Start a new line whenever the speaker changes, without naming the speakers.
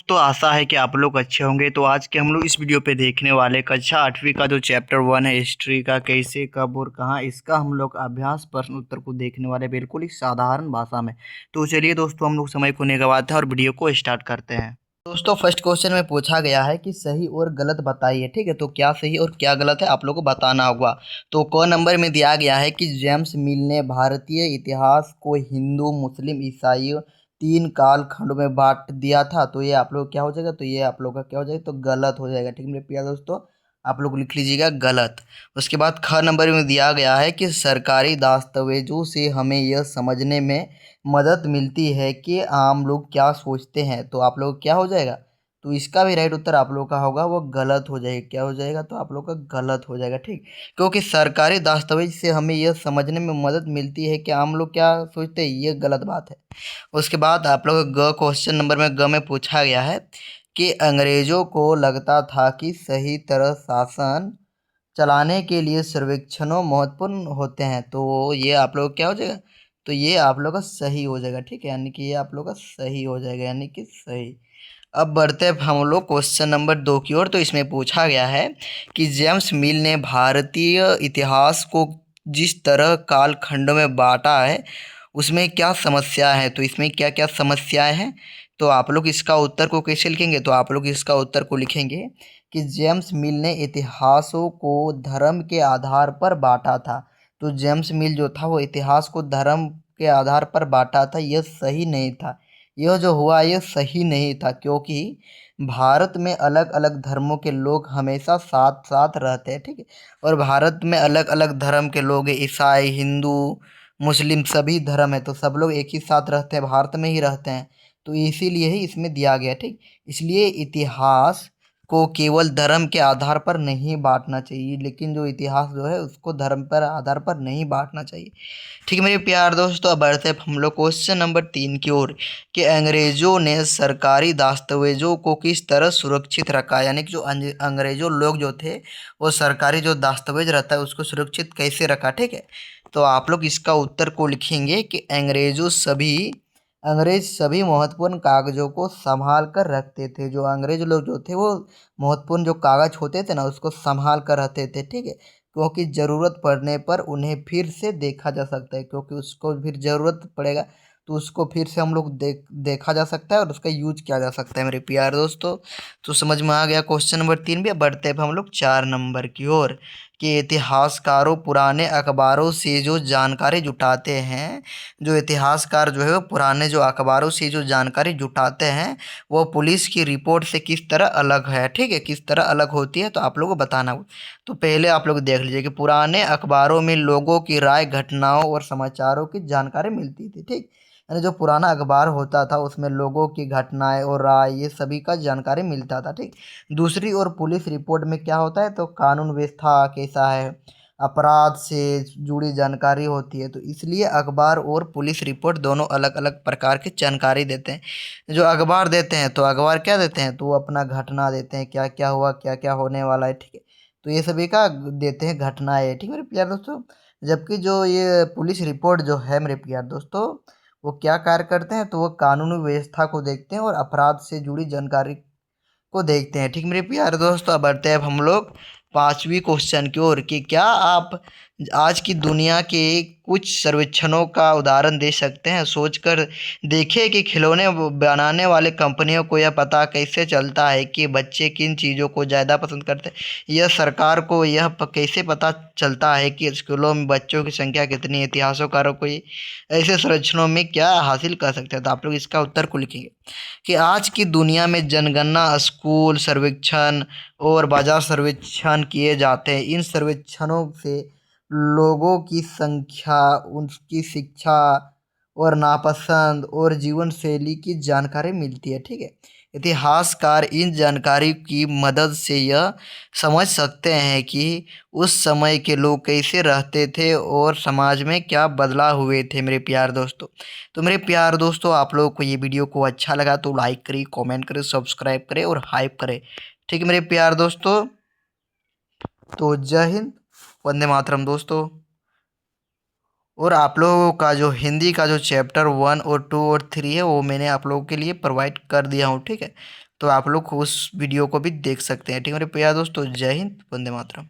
दोस्तों, आशा है कि आप लोग अच्छे होंगे। तो आज के हम लोग इस वीडियो पे देखने वाले कक्षा 8वीं का जो चैप्टर 1 है हिस्ट्री का, कैसे कब और कहाँ, इसका हम लोग अभ्यास प्रश्न उत्तर को देखने वाले बिल्कुल ही साधारण भाषा में। तो चलिए दोस्तों, हम लोग समय को नहीं गवाते हैं और वीडियो को स्टार्ट करते हैं। दोस्तों, फर्स्ट क्वेश्चन में पूछा गया है कि सही और गलत बताइए। ठीक है, तो क्या सही और क्या गलत है आप लोग को बताना होगा। तो क नंबर में दिया गया है कि जेम्स मिल ने भारतीय इतिहास को हिंदू, मुस्लिम, ईसाई 3 कालखंड में बांट दिया था। तो ये आप लोग क्या हो जाएगा, तो ये आप लोग का क्या हो जाएगा, तो गलत हो जाएगा। ठीक है मेरे प्यारे दोस्तों, आप लोग लिख लीजिएगा गलत। उसके बाद ख नंबर में दिया गया है कि सरकारी दस्तावेजों से हमें यह समझने में मदद मिलती है कि आम लोग क्या सोचते हैं। तो आप लोग क्या हो जाएगा, तो इसका भी राइट उत्तर आप लोग का होगा वो गलत हो जाएगा। क्या हो जाएगा, तो आप लोग का गलत हो जाएगा। ठीक, क्योंकि सरकारी दस्तावेज से हमें यह समझने में मदद मिलती है कि आम लोग क्या सोचते हैं, ये गलत बात है। उसके बाद आप लोग ग क्वेश्चन नंबर में ग में पूछा गया है कि अंग्रेजों को लगता था कि सही तरह शासन चलाने के लिए सर्वेक्षणों महत्वपूर्ण होते हैं। तो ये आप लोग क्या हो जाएगा, तो ये आप लोग का सही हो जाएगा। ठीक है, यानी कि ये आप लोग का सही हो जाएगा, यानी कि सही। अब बढ़ते हैं हम लोग क्वेश्चन नंबर 2 की ओर। तो इसमें पूछा गया है कि जेम्स मिल ने भारतीय इतिहास को जिस तरह कालखंडों में बांटा है उसमें क्या समस्या है। तो इसमें क्या क्या समस्याएं हैं, तो आप लोग इसका उत्तर को कैसे लिखेंगे, तो आप लोग इसका उत्तर को लिखेंगे कि जेम्स मिल ने इतिहासों को धर्म के आधार पर बांटा था। तो जेम्स मिल जो था वो इतिहास को धर्म के आधार पर बांटा था, यह सही नहीं था। यह जो हुआ यह सही नहीं था, क्योंकि भारत में अलग अलग धर्मों के लोग हमेशा साथ साथ रहते हैं। ठीक है, और भारत में अलग अलग धर्म के लोग हैं, ईसाई, हिंदू, मुस्लिम, सभी धर्म है। तो सब लोग एक ही साथ रहते हैं, भारत में ही रहते हैं। तो इसीलिए ही इसमें दिया गया। ठीक, इसलिए इतिहास को केवल धर्म के आधार पर नहीं बांटना चाहिए, लेकिन जो इतिहास जो है उसको धर्म पर आधार पर नहीं बांटना चाहिए। ठीक है मेरे प्यार दोस्तों, अब बढ़ते हैं हम लोग क्वेश्चन नंबर 3 की ओर कि अंग्रेजों ने सरकारी दस्तावेजों को किस तरह सुरक्षित रखा। यानी कि जो अंग्रेजों लोग जो थे वो सरकारी जो दस्तावेज रहता है उसको सुरक्षित कैसे रखा। ठीक है, तो आप लोग इसका उत्तर को लिखेंगे कि अंग्रेज सभी महत्वपूर्ण कागजों को संभाल कर रखते थे। जो अंग्रेज लोग जो थे वो महत्वपूर्ण जो कागज होते थे ना उसको संभाल कर रखते थे। ठीक है, क्योंकि ज़रूरत पड़ने पर उन्हें फिर से देखा जा सकता है, क्योंकि उसको फिर ज़रूरत पड़ेगा तो उसको फिर से हम लोग देखा जा सकता है और उसका यूज किया जा सकता है मेरे प्यार दोस्तों। तो समझ में आ गया क्वेश्चन नंबर 3 भी। अब बढ़ते हैं हम लोग 4 नंबर की ओर कि इतिहासकारों पुराने अखबारों से जो जानकारी जुटाते हैं। जो इतिहासकार जो है वो पुराने जो अखबारों से जो जानकारी जुटाते हैं वो पुलिस की रिपोर्ट से किस तरह अलग है। ठीक है, किस तरह अलग होती है, तो आप लोगों को बताना होगा। तो पहले आप लोग देख लीजिए कि पुराने अखबारों में लोगों की राय, घटनाओं और समाचारों की जानकारी मिलती थी। ठीक, यानी जो पुराना अखबार होता था उसमें लोगों की घटनाएं और राय ये सभी का जानकारी मिलता था। ठीक, दूसरी ओर पुलिस रिपोर्ट में क्या होता है, तो कानून व्यवस्था कैसा है, अपराध से जुड़ी जानकारी होती है। तो इसलिए अखबार और पुलिस रिपोर्ट दोनों अलग अलग प्रकार की जानकारी देते हैं। जो अखबार देते हैं तो अखबार क्या देते हैं, तो वो अपना घटना देते हैं, क्या क्या हुआ, क्या क्या होने वाला है। ठीक है, तो ये सभी का देते हैं घटनाएं। ठीक है मेरे प्यार दोस्तों, जबकि जो ये पुलिस रिपोर्ट जो है मेरे प्यार दोस्तों वो क्या कार्य करते हैं, तो वो कानूनी व्यवस्था को देखते हैं और अपराध से जुड़ी जानकारी को देखते हैं। ठीक मेरे प्यारे दोस्तों, अब बढ़ते हैं अब हम लोग 5वीं क्वेश्चन की ओर कि क्या आप आज की दुनिया के कुछ सर्वेक्षणों का उदाहरण दे सकते हैं। सोचकर देखें कि खिलौने बनाने वाले कंपनियों को यह पता कैसे चलता है कि बच्चे किन चीज़ों को ज़्यादा पसंद करते हैं। यह सरकार को यह कैसे पता चलता है कि स्कूलों में बच्चों की संख्या कितनी है। इतिहासकारों को ऐसे सर्वेक्षणों में क्या हासिल कर सकते हैं, तो आप लोग इसका उत्तर को लिखेंगे कि आज की दुनिया में जनगणना, स्कूल सर्वेक्षण और बाजार सर्वेक्षण किए जाते हैं। इन सर्वेक्षणों से लोगों की संख्या, उनकी शिक्षा और नापसंद और जीवन शैली की जानकारी मिलती है। ठीक है, इतिहासकार इन जानकारी की मदद से यह समझ सकते हैं कि उस समय के लोग कैसे रहते थे और समाज में क्या बदलाव हुए थे मेरे प्यार दोस्तों। तो मेरे प्यार दोस्तों, आप लोगों को ये वीडियो को अच्छा लगा तो लाइक करें, कमेंट करें, सब्सक्राइब करें और हाइप करें। ठीक है मेरे प्यार दोस्तों, तो जय हिंद, वंदे मातरम दोस्तों। और आप लोगों का जो हिंदी का जो चैप्टर 1 और 2 और 3 है वो मैंने आप लोगों के लिए प्रोवाइड कर दिया हूँ। ठीक है, तो आप लोग उस वीडियो को भी देख सकते हैं। ठीक है मेरे प्यारे दोस्तों, जय हिंद, वंदे मातरम।